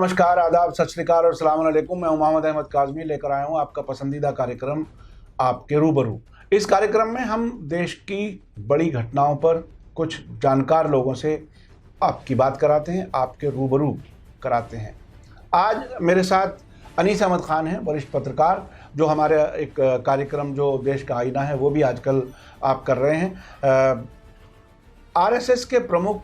नमस्कार, आदाब, सत श्री अकाल और सलाम अलैकुम। मैं मोहम्मद अहमद काज़मी लेकर आया हूँ आपका पसंदीदा कार्यक्रम आपके रूबरू। इस कार्यक्रम में हम देश की बड़ी घटनाओं पर कुछ जानकार लोगों से आपकी बात कराते हैं, आपके रूबरू कराते हैं। आज मेरे साथ अनीस अहमद खान हैं, वरिष्ठ पत्रकार, जो हमारे एक कार्यक्रम जो देश का आईना है वो भी आजकल आप कर रहे हैं। आरएसएस के प्रमुख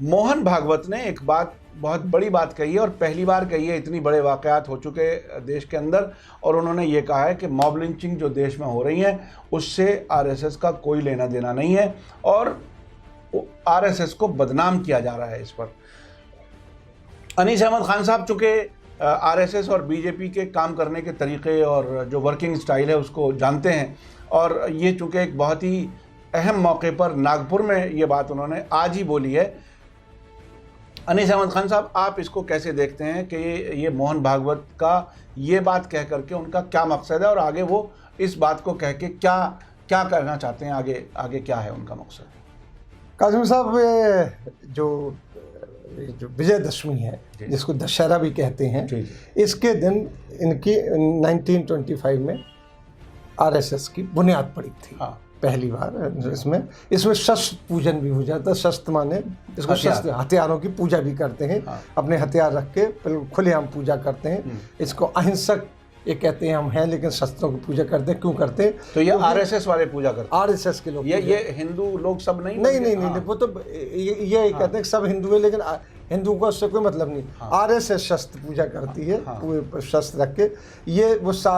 मोहन भागवत ने एक बात, बहुत बड़ी बात कही है और पहली बार कही है। इतनी बड़े वाक़यात हो चुके देश के अंदर और उन्होंने ये कहा है कि मॉब लिंचिंग जो देश में हो रही है उससे आरएसएस का कोई लेना देना नहीं है और आरएसएस को बदनाम किया जा रहा है। इस पर अनीस अहमद खान साहब चूँकि आरएसएस और बीजेपी के काम करने के तरीक़े और जो वर्किंग स्टाइल है उसको जानते हैं और ये चूँकि एक बहुत ही अहम मौके पर नागपुर में ये बात उन्होंने आज ही बोली है। अनीस अहमद खान साहब, आप इसको कैसे देखते हैं कि ये मोहन भागवत का ये बात कह करके उनका क्या मकसद है और आगे वो इस बात को कह के क्या क्या करना चाहते हैं, आगे क्या है उनका मकसद? काज़मी साहब, जो विजयदशमी है जिसको दशहरा भी कहते हैं, इसके दिन इनकी 1925 में आरएसएस की बुनियाद पड़ी थी। हाँ। पहली बार इसमें शस्त्र पूजन भी हो जाता है। शस्त्र माने इसको शस्त्र, हथियारों की पूजा भी करते हैं। हाँ। अपने हथियार रख के खुलेआम पूजा करते हैं। इसको अहिंसक ये कहते हैं हम हैं, लेकिन शस्त्रों की पूजा करते हैं। क्यों करते हैं? तो ये आरएसएस वाले पूजा करते हैं। आरएसएस के लोग, ये हिंदू लोग सब नहीं। नहीं, वो तो ये कहते हैं सब हिंदू है, लेकिन हिंदुओं का उससे कोई मतलब नहीं। हाँ। आरएसएस शस्त्र पूजा करती है। हाँ। पूरे शस्त्र रख के ये उसका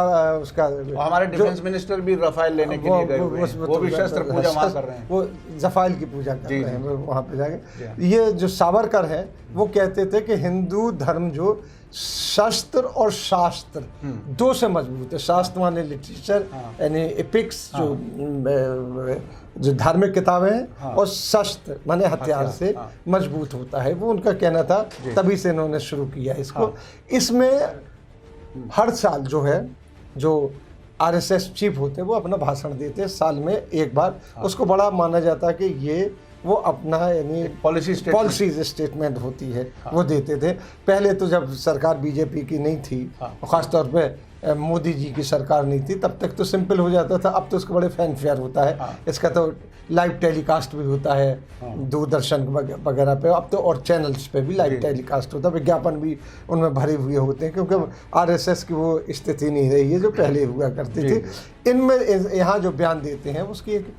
हमारे डिफेंस मिनिस्टर भी रफाल लेने के लिए गए हुए हैं। वो भी शस्त्र पूजा वहाँ कर रहे हैं। वो रफाल की पूजा कर रहे हैं वहाँ पे जाके। ये जो सावरकर है वो कहते थे कि हिंदू धर्म जो शस्त्र और शास्त्र दो से मजबूत है। शास्त्र माने लिटरेचर यानी एपिक्स, जो धार्मिक किताबें हैं, और शस्त्र माने हथियार से मजबूत होता है। वो उनका कहना था, तभी से इन्होंने शुरू किया इसको। इसमें हर साल जो आरएसएस चीफ होते हैं वो अपना भाषण देते हैं साल में एक बार। उसको बड़ा माना जाता है कि ये वो अपना यानी पॉलिसी स्टेटमेंट होती है। हाँ। वो देते थे। पहले तो जब सरकार बीजेपी की नहीं थी, हाँ, खासतौर पे मोदी जी की सरकार नहीं थी, तब तक तो सिंपल हो जाता था। अब तो उसका बड़े फैन फेयर होता है। हाँ। इसका तो लाइव टेलीकास्ट भी होता है। हाँ। दूरदर्शन वगैरह पे अब तो, और चैनल्स पे भी लाइव टेलीकास्ट होता है। विज्ञापन भी उनमें भरे हुए होते हैं, क्योंकि आरएसएस की वो स्थिति नहीं रही है जो पहले हुआ करती थी। इनमें यहाँ जो बयान देते हैं उसकी एक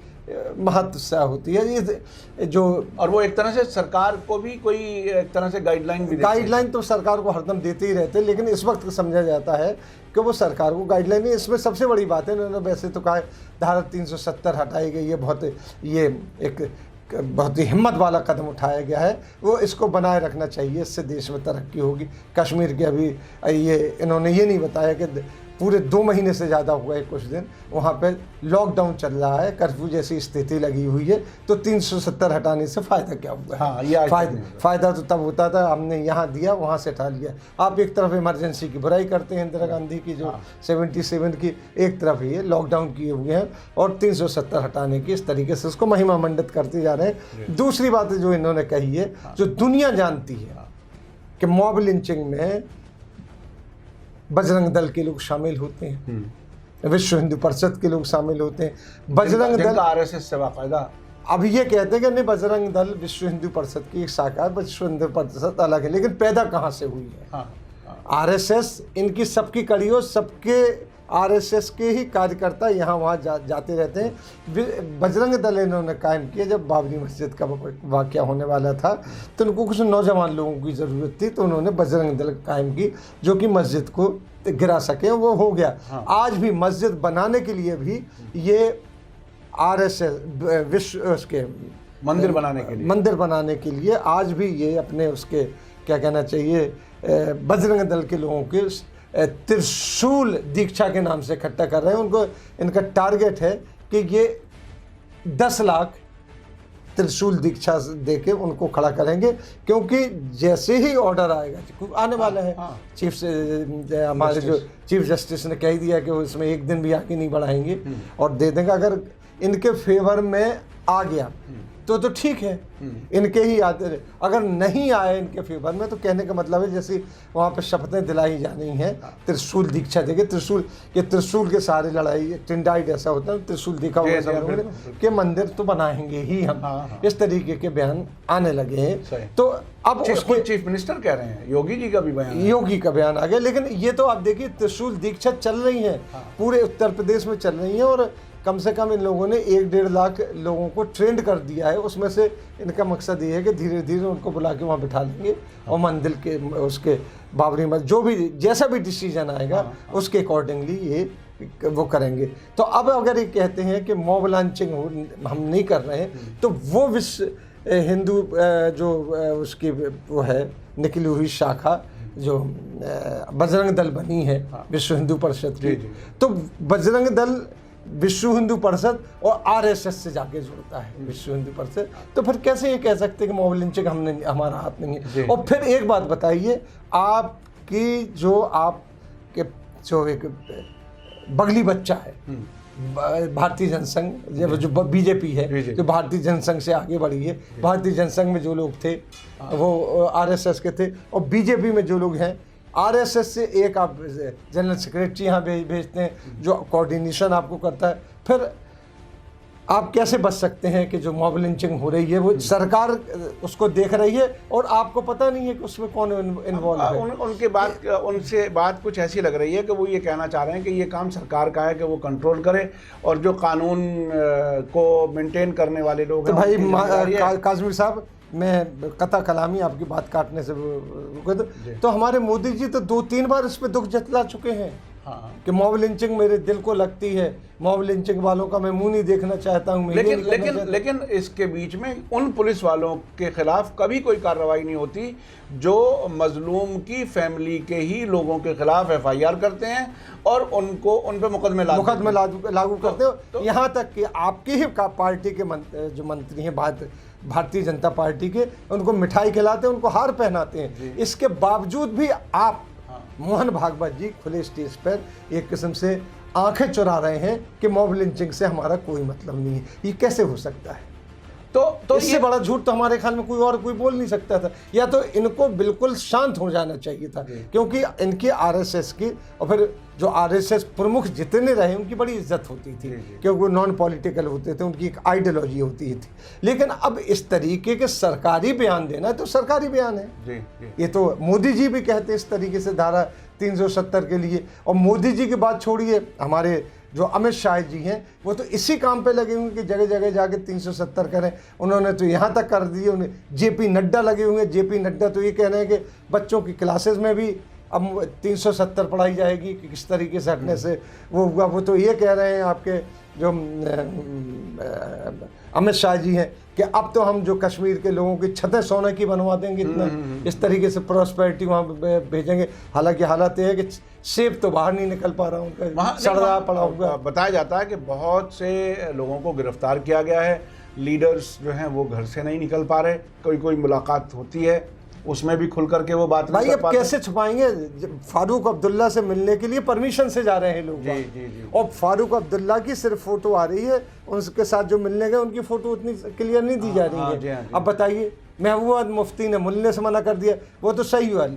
महत्व होती है ये जो, और वो एक तरह से सरकार को भी कोई एक तरह से गाइडलाइन तो सरकार को हरदम देते ही रहते हैं, लेकिन इस वक्त समझा जाता है कि वो सरकार को गाइडलाइन नहीं। इसमें सबसे बड़ी बात है, इन्होंने वैसे तो कहा धारा 370 हटाई गई है। ये एक बहुत ही हिम्मत वाला कदम उठाया गया है। वो इसको बनाए रखना चाहिए, इससे देश में तरक्की होगी। कश्मीर के अभी ये इन्होंने ये नहीं बताया कि पूरे 2 महीने से ज़्यादा हुआ है, कुछ दिन वहाँ पे लॉकडाउन चल रहा है, कर्फ्यू जैसी स्थिति लगी हुई है। तो 370 हटाने से फ़ायदा क्या हुआ है? हाँ, फ़ायदा तो तब होता था हमने यहाँ दिया वहाँ से हटा लिया। आप एक तरफ इमरजेंसी की बुराई करते हैं, इंदिरा गांधी की जो 77 की, एक तरफ ये लॉकडाउन किए हुए हैं और 370 हटाने की इस तरीके से उसको महिमा मंडित करते जा रहे हैं। दूसरी बात जो इन्होंने कही है, जो दुनिया जानती है कि मॉब लिंचिंग में बजरंग दल के लोग शामिल होते हैं, विश्व हिंदू परिषद के लोग शामिल होते हैं। बजरंग दल आरएसएस से बाकायदा अब ये कहते हैं कि नहीं, बजरंग दल विश्व हिंदू परिषद की एक शाखा है, विश्व हिंदू परिषद अलग है, लेकिन पैदा कहाँ से हुई है? हाँ। आरएसएस इनकी सबकी कड़ी हो, सबके आरएसएस के ही कार्यकर्ता यहाँ वहाँ जाते रहते हैं। बजरंग दल इन्होंने कायम किया जब बाबरी मस्जिद का वाक़या होने वाला था, तो उनको कुछ नौजवान लोगों की ज़रूरत थी, तो उन्होंने बजरंग दल कायम की जो कि मस्जिद को गिरा सके। वो हो गया। हाँ। आज भी मस्जिद बनाने के लिए भी ये आरएसएस विश्व उसके मंदिर बनाने के लिए आज भी ये अपने उसके क्या कहना चाहिए बजरंग दल के लोगों के त्रिशूल दीक्षा के नाम से इकट्ठा कर रहे हैं। उनको इनका टारगेट है कि ये 10 लाख त्रिशूल दीक्षा दे के उनको खड़ा करेंगे, क्योंकि जैसे ही ऑर्डर आएगा आने वाला है। हाँ। चीफ से हमारे जो चीफ जस्टिस ने कह दिया कि वो इसमें एक दिन भी आगे नहीं बढ़ाएंगे और दे देंगे। अगर इनके फेवर में आ गया तो ठीक है, इनके ही आते। अगर नहीं आए इनके फेवर में तो कहने का मतलब है जैसे वहाँ पे शपथें दिलाई जानी हैं, त्रिशूल दीक्षा देंगे, त्रिशूल के सारे लड़ाई टिंडाइट ऐसा होता है, त्रिशूल दिखा हुआ कि मंदिर तो बनाएंगे ही हम, इस तरीके के बयान आने लगे हैं। तो अब उसको चीफ मिनिस्टर कह रहे हैं, योगी जी का भी बयान, योगी का बयान आ गया। लेकिन ये तो आप देखिए त्रिशूल दीक्षा चल रही है, पूरे उत्तर प्रदेश में चल रही है, और कम से कम इन लोगों ने 1-1.5 लाख लोगों को ट्रेंड कर दिया है। उसमें से इनका मकसद ये है कि धीरे धीरे उनको बुला के वहाँ बिठा लेंगे और मंदिर के उसके बाबरी मस्जिद जो भी जैसा भी डिसीजन आएगा उसके अकॉर्डिंगली ये वो करेंगे। तो अब अगर ये कहते हैं कि मॉब लॉन्चिंग हम नहीं कर रहे हैं, तो वो विश्व हिंदू जो उसकी वो है निकली हुई शाखा जो बजरंग दल बनी है विश्व हिंदू परिषद की, तो बजरंग दल विश्व हिंदू परिषद और आरएसएस से जाके जुड़ता है विश्व हिंदू परिषद। तो फिर कैसे ये कह सकते हैं कि मॉब लिंचिंग हमने हमारा हाथ नहीं है। और फिर एक बात बताइए, आपकी जो आपके जो एक बगली बच्चा है भारतीय जनसंघ जो बीजेपी है, जो भारतीय जनसंघ से आगे बढ़ी है, भारतीय जनसंघ में जो लोग थे वो आरएसएस के थे, और बीजेपी में जो लोग हैं आरएसएस से एक आप जनरल सेक्रेटरी यहाँ भेजते हैं जो कोऑर्डिनेशन आपको करता है। फिर आप कैसे बच सकते हैं कि जो मॉब लिंचिंग हो रही है वो सरकार उसको देख रही है और आपको पता नहीं है कि उसमें कौन इन्वॉल्व है। उनसे बात कुछ ऐसी लग रही है कि वो ये कहना चाह रहे हैं कि ये काम सरकार का है कि वो कंट्रोल करे, और जो कानून को मेंटेन करने वाले लोग तो भाई काजमी साहब, मैं कता कलामी आपकी बात काटने से तो हमारे मोदी जी तो 2-3 बार इस पर दुख जतला चुके हैं कि मॉब लिंचिंग मेरे दिल को लगती है, मॉब लिंचिंग वालों का मैं मुंह नहीं देखना चाहता हूं। लेकिन इसके बीच में उन पुलिस वालों के खिलाफ कभी कोई कार्रवाई नहीं होती जो मजलूम की फैमिली के ही लोगों के खिलाफ एफआईआर करते हैं और उन पे मुकदमे लागू करते हो। यहाँ तक कि आपकी ही पार्टी के जो मंत्री हैं भारतीय जनता पार्टी के, उनको मिठाई खिलाते हैं, उनको हार पहनाते हैं, इसके बावजूद भी आप मोहन भागवत जी खुले स्टेज पर एक किस्म से आंखें चुरा रहे हैं कि मॉब लिंचिंग से हमारा कोई मतलब नहीं है। ये कैसे हो सकता है? तो इससे बड़ा झूठ तो हमारे ख्याल में कोई बोल नहीं सकता था। या तो इनको बिल्कुल शांत हो जाना चाहिए था, क्योंकि इनकी आरएसएस की और फिर जो आरएसएस प्रमुख जितने रहे उनकी बड़ी इज्जत होती थी, क्योंकि वो नॉन पॉलिटिकल होते थे, उनकी एक आइडियोलॉजी होती थी। लेकिन अब इस तरीके के सरकारी बयान देना है तो सरकारी बयान है। ये तो मोदी जी भी कहते इस तरीके से धारा 370 के लिए। और मोदी जी की बात छोड़िए, हमारे जो अमित शाह जी हैं वो तो इसी काम पे लगे हुए कि जगह जगह जाके 370 करें। उन्होंने तो यहाँ तक कर दिए। उन्हें जेपी नड्डा लगे हुए हैं। जेपी नड्डा तो ये कह रहे हैं कि बच्चों की क्लासेस में भी अब 370 पढ़ाई जाएगी कि किस तरीके से हटने से वो हुआ। वो तो ये कह रहे हैं आपके जो अमित शाह जी हैं कि अब तो हम जो कश्मीर के लोगों की छतें सोने की बनवा देंगे, इतना इस तरीके से प्रॉस्पेरिटी वहाँ भेजेंगे। हालांकि हालत ये है कि सेब तो बाहर नहीं निकल पा रहा, उनका सड़ा पड़ा हुआ। बताया जाता है कि बहुत से लोगों को गिरफ्तार किया गया है। लीडर्स जो हैं वो घर से नहीं निकल पा रहे। कोई मुलाकात होती है उसमें भी खुल करके वो बात भाई, अब कैसे छुपाएंगे? फारूक अब्दुल्ला से मिलने के लिए परमिशन से जा रहे हैं लोग। जी। और फारूक अब्दुल्ला की सिर्फ फोटो आ रही है, उसके साथ जो मिलने गए उनकी फोटो उतनी क्लियर नहीं दी जा रही है। अब बताइए, महबूबा मुफ्ती ने मिलने से मना कर दिया, वो तो सही हुआ।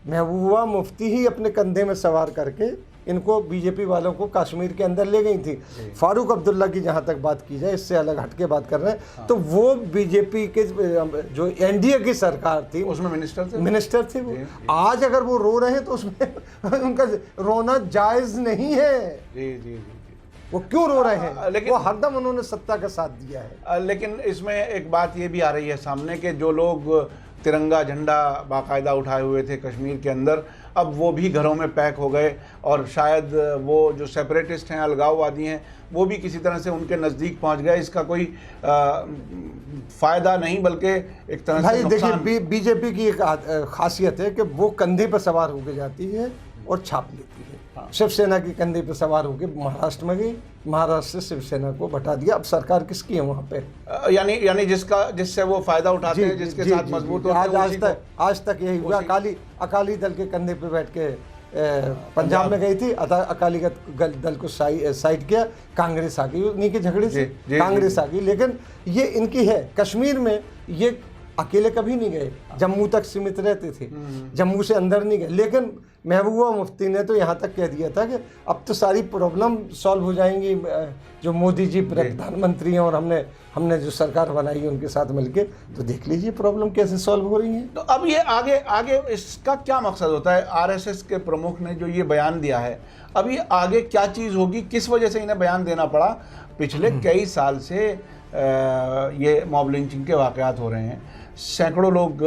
महबूबा मुफ्ती ही अपने कंधे में सवार करके इनको बीजेपी वालों को कश्मीर के अंदर ले गई थी। फारूक अब्दुल्ला की जहाँ तक बात की जाए, इससे अलग हटके बात कर रहे हैं, तो वो बीजेपी के जो एनडीए की सरकार थी उसमें मिनिस्टर थे वो। आज अगर वो रो रहे हैं तो उसमें उनका रोना जायज नहीं है। जी। वो क्यों रो रहे हैं? लेकिन वो हरदम उन्होंने सत्ता का साथ दिया है। लेकिन इसमें एक बात ये भी आ रही है सामने के जो लोग तिरंगा झंडा बाकायदा उठाए हुए थे कश्मीर के अंदर, अब वो भी घरों में पैक हो गए, और शायद वो जो सेपरेटिस्ट हैं, अलगाववादी हैं, वो भी किसी तरह से उनके नज़दीक पहुंच गए। इसका कोई फ़ायदा नहीं बल्कि एक तरह से नुकसान। देखिए, बीजेपी की एक खासियत है कि वो कंधे पर सवार होकर जाती है और छाप लेती है। शिवसेना की कंधे पर सवार होकर महाराष्ट्र में गई, महाराष्ट्र से शिवसेना को बटा दिया। अब सरकार किसकी है वहाँ पे? यानी जिससे वो फायदा उठाते हैं, जिसके साथ मजबूत होते हैं। आज तक यही हुआ। अकाली दल के कंधे पे बैठ के पंजाब में गई थी, अकाली दल को साइड किया, कांग्रेस आ गई उन्हीं के झगड़े से, कांग्रेस आ गई। लेकिन ये इनकी है, कश्मीर में ये अकेले कभी नहीं गए, जम्मू तक सीमित रहते थे, जम्मू से अंदर नहीं गए। लेकिन महबूबा मुफ्ती ने तो यहाँ तक कह दिया था कि अब तो सारी प्रॉब्लम सॉल्व हो जाएंगी, जो मोदी जी प्रधानमंत्री हैं और हमने जो सरकार बनाई है उनके साथ मिलके, तो देख लीजिए प्रॉब्लम कैसे सॉल्व हो रही है। तो अब ये आगे इसका क्या मकसद होता है? आरएसएस के प्रमुख ने जो ये बयान दिया है, अब ये आगे क्या चीज़ होगी? किस वजह से इन्हें बयान देना पड़ा? पिछले कई साल से ये मॉब लिंचिंग के वाकयात हो रहे हैं, सैकड़ों लोग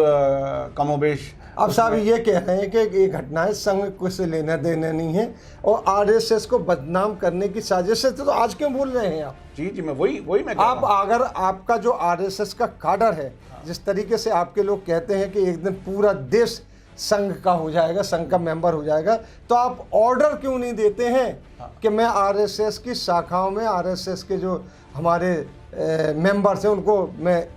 कमोबेश। अब साहब ये कह रहे हैं कि ये घटनाएं संघ को से लेना देना नहीं है और आरएसएस को बदनाम करने की साजिश है। तो आज क्यों बोल रहे हैं आप? जी मैं वही मैं आप अगर आपका जो आरएसएस का काडर है, जिस तरीके से आपके लोग कहते हैं कि एक दिन पूरा देश संघ का हो जाएगा, संघ का मेंबर हो जाएगा, तो आप ऑर्डर क्यों नहीं देते हैं कि मैं आरएसएस की शाखाओं में आरएसएस के जो हमारे मेंबर्स हैं उनको मैं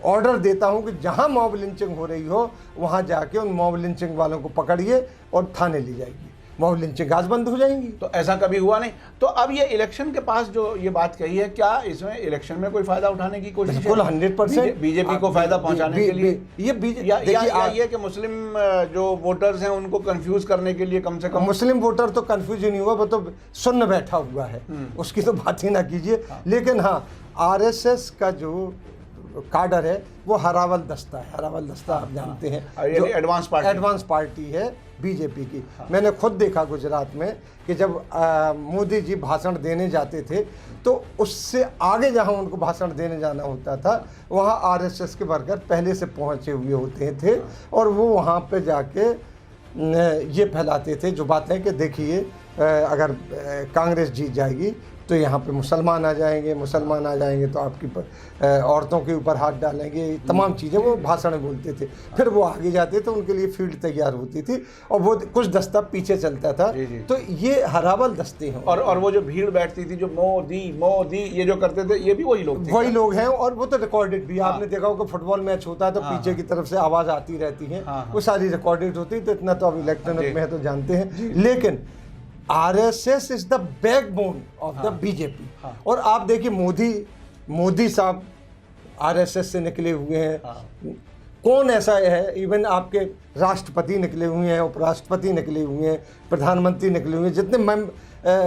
ऑर्डर देता हूं कि जहां मॉब लिंचिंग हो रही हो वहां जाके उन मॉब लिंचिंग वालों को पकड़िए और थाने ले जाइए, मॉब लिंचिंग आज बंद हो जाएंगी। तो ऐसा कभी हुआ नहीं। तो अब ये इलेक्शन के पास जो ये बात कही है, क्या इसमें इलेक्शन में कोई फायदा उठाने की कोशिश है? बिल्कुल 100% बीजेपी को फायदा पहुंचाने के लिए ये कि मुस्लिम जो वोटर्स हैं उनको कंफ्यूज करने के लिए, कम से कम मुस्लिम वोटर तो कंफ्यूज ही नहीं हुआ, वो तो सुन्न बैठा हुआ है, उसकी तो बात ही ना कीजिए। लेकिन हाँ, आरएसएस का जो काडर है वो हरावल दस्ता है। हरावल दस्ता आप जानते हैं, जो एडवांस पार्टी है बीजेपी की। मैंने खुद देखा गुजरात में कि जब मोदी जी भाषण देने जाते थे तो उससे आगे जहां उनको भाषण देने जाना होता था वहां आरएसएस के वर्कर पहले से पहुंचे हुए होते थे और वो वहां पे जाके ये फैलाते थे जो बातें कि देखिए अगर कांग्रेस जीत जाएगी तो यहाँ पे मुसलमान आ जाएंगे तो आपकी औरतों के ऊपर हाथ डालेंगे, तमाम चीज़ें वो भाषण में बोलते थे। फिर वो आगे जाते तो उनके लिए फील्ड तैयार होती थी और वो कुछ दस्ता पीछे चलता था। तो ये हरावल दस्ते हैं। और वो जो भीड़ बैठती थी, जो मोदी ये जो करते थे, ये भी वही लोग हैं। और वो तो रिकॉर्डेड भी आपने देखा होगा, फुटबॉल मैच होता है तो पीछे की तरफ से आवाज़ आती रहती है, वो सारी रिकॉर्डेड होती। तो इतना तो अब इलेक्ट्रॉनिक में है तो जानते हैं। लेकिन RSS is the backbone of the BJP. और आप देखिए मोदी साहब आरएसएस से निकले हुए हैं। कौन ऐसा है, इवन आपके राष्ट्रपति निकले हुए हैं, उपराष्ट्रपति निकले हुए हैं, प्रधानमंत्री निकले हुए हैं, जितने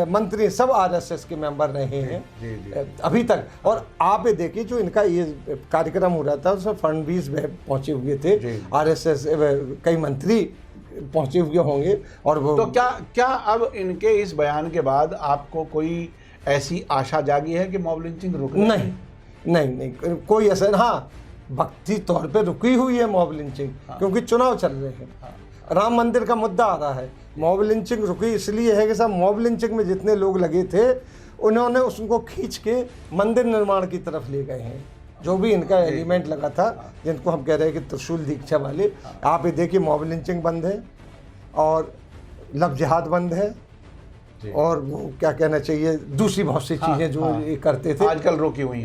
मंत्री सब आरएसएस के मेंबर रहे हैं अभी तक। और आप ये देखिए जो इनका ये कार्यक्रम हो रहा था उसमें फडणवीस पहुंचे हुए थे, आरएसएस कई मंत्री पहुंचे हुए होंगे। और वो तो क्या अब इनके इस बयान के बाद आपको कोई ऐसी आशा जागी है कि मॉब लिंचिंग रुक? नहीं कोई असर। हाँ, वक्ती तौर पे रुकी हुई है मॉब लिंचिंग, क्योंकि चुनाव चल रहे हैं, राम मंदिर का मुद्दा आ रहा है। मॉब लिंचिंग रुकी इसलिए है कि साहब मॉब लिंचिंग में जितने लोग लगे थे उन्होंने उसको खींच के मंदिर निर्माण की तरफ ले गए हैं। जो भी इनका एलिमेंट लगा था, जिनको हम कह रहे हैं कि त्रिशूल दीक्षा वाले, आप ये देखिए मॉब लिंचिंग बंद है और लव जिहाद बंद है और वो क्या कहना चाहिए, दूसरी बहुत सी चीज़ें जो ये करते थे आजकल रोकी हुई हैं।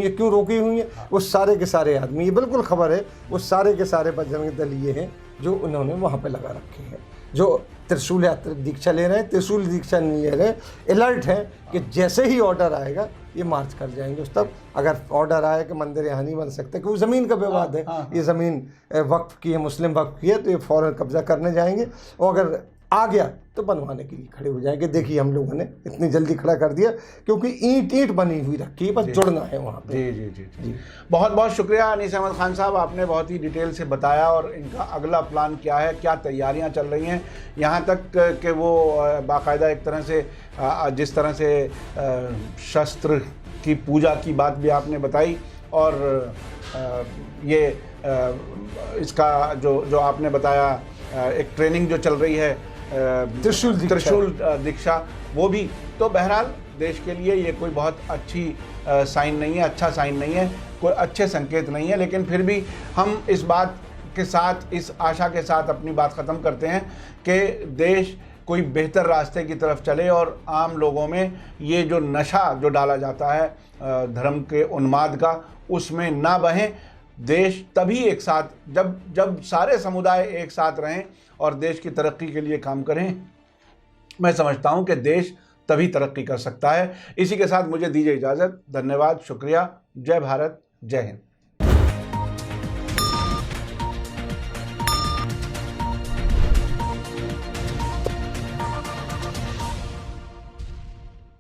क्यों रोकी हुई हैं? वो सारे के सारे आदमी, ये बिल्कुल खबर है, वो सारे के सारे बजरंग दल ये हैं जो उन्होंने वहाँ पे लगा रखे हैं, जो त्रिशूल यात्रा दीक्षा ले रहे हैं, त्रिशूल दीक्षा नहीं ले रहे हैं, अलर्ट है कि जैसे ही ऑर्डर आएगा ये मार्च कर जाएंगे। उस तब अगर ऑर्डर आया कि मंदिर यहाँ नहीं बन सकता क्योंकि ज़मीन का विवाद है, ये ज़मीन वक्फ की है, मुस्लिम वक्फ की है, तो ये फ़ौरन कब्जा करने जाएंगे। और अगर आ गया तो बनवाने के लिए खड़े हो जाएंगे। देखिए हम लोगों ने इतनी जल्दी खड़ा कर दिया क्योंकि ईंट बनी हुई रखी है, बस जुड़ना है वहाँ पे। जी। बहुत बहुत शुक्रिया अनीस अहमद खान साहब, आपने बहुत ही डिटेल से बताया और इनका अगला प्लान क्या है, क्या तैयारियां चल रही हैं, यहाँ तक कि वो बाकायदा एक तरह से जिस तरह से शस्त्र की पूजा की बात भी आपने बताई और ये इसका जो आपने बताया एक ट्रेनिंग जो चल रही है त्रिशूल दीक्षा, वो भी। तो बहरहाल देश के लिए ये कोई बहुत अच्छी साइन नहीं है, अच्छा साइन नहीं है, कोई अच्छे संकेत नहीं है। लेकिन फिर भी हम इस बात के साथ, इस आशा के साथ अपनी बात ख़त्म करते हैं कि देश कोई बेहतर रास्ते की तरफ चले और आम लोगों में ये जो नशा जो डाला जाता है धर्म के उन्माद का, उसमें ना बहें। देश तभी एक साथ, जब सारे समुदाय एक साथ रहें और देश की तरक्की के लिए काम करें। मैं समझता हूं कि देश तभी तरक्की कर सकता है। इसी के साथ मुझे दीजिए इजाज़त। धन्यवाद, शुक्रिया। जय भारत, जय हिंद।